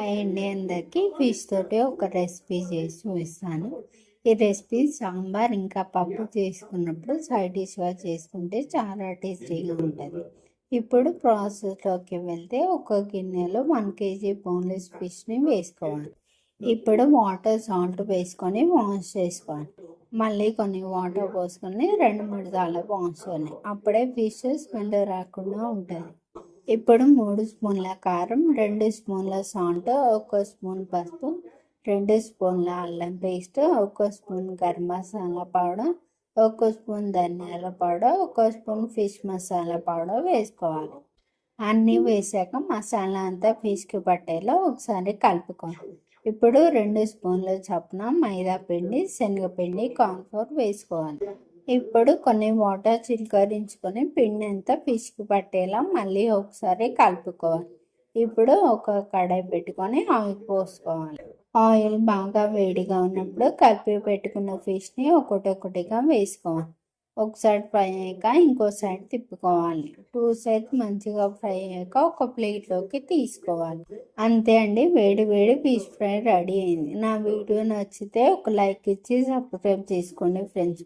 Hi అండి, అందరికీ fish తోటి ఒక రెసిపీ చేసి చూపిస్తాను. ఈ రెసిపీ సాంబార్ ఇంకా పప్పు చేసుకున్నప్పుడు సైడ్ డిష్గా చేసుకుంటే చాలా టేస్టీగా ఉంటుంది. ఇప్పుడు ప్రాసెస్లోకి వెళ్తే ఒక గిన్నెలో 1 kg బోన్లెస్ ఫిష్ని వేసుకోవాలి. ఇప్పుడు వాటర్ సాల్ట్ వేసుకొని వాష్ చేసుకోవాలి. మళ్ళీ కొన్ని వాటర్ పోసుకొని 2-3 సార్లు వాష్ చేయాలి. అప్పుడే ఫిష్ స్మెల్ రాకుండా ఉంటుంది. ఇప్పుడు 3 స్పూన్ల కారం, 2 స్పూన్ల సాల్ట్, 1 స్పూన్ పసుపు, 2 స్పూన్ల అల్లం paste, 1 spoon garam masala powder, 1 spoon ధనియాల powder, 1 spoon fish masala powder వేసుకోవాలి. అన్నీ వేసాక మసాలా అంతా ఫిష్కి పట్టేలా ఒకసారి కలుపుకోవాలి. ఇప్పుడు 2 స్పూన్ల చొప్పున మైదా పిండి, శనగపిండి, కార్న్ఫ్లోర్ వేసుకోవాలి. ఇప్పుడు కొన్ని వాటర్ చిలకరించుకొని పిండి అంతా ఫిష్కి పట్టేలా మళ్ళీ ఒకసారి కలుపుకోవాలి. ఇప్పుడు ఒక కడాయి పెట్టుకొని ఆయిల్ పోసుకోవాలి. ఆయిల్ బాగా వేడిగా ఉన్నప్పుడు కలిపి పెట్టుకున్న ఫిష్ని ఒక్కొక్కటిగా వేసుకోవాలి. ఒక సైడ్ ఫ్రై అయ్యాక ఇంకో సైడ్ తిప్పుకోవాలి. 2 సైడ్స్ మంచిగా ఫ్రై అయ్యాక ఒక ప్లేట్లోకి తీసుకోవాలి. అంతే అండి, వేడి వేడి ఫిష్ ఫ్రై రెడీ అయింది. నా వీడియో నచ్చితే ఒక లైక్ ఇచ్చి సబ్స్క్రైబ్ చేసుకోండి ఫ్రెండ్స్.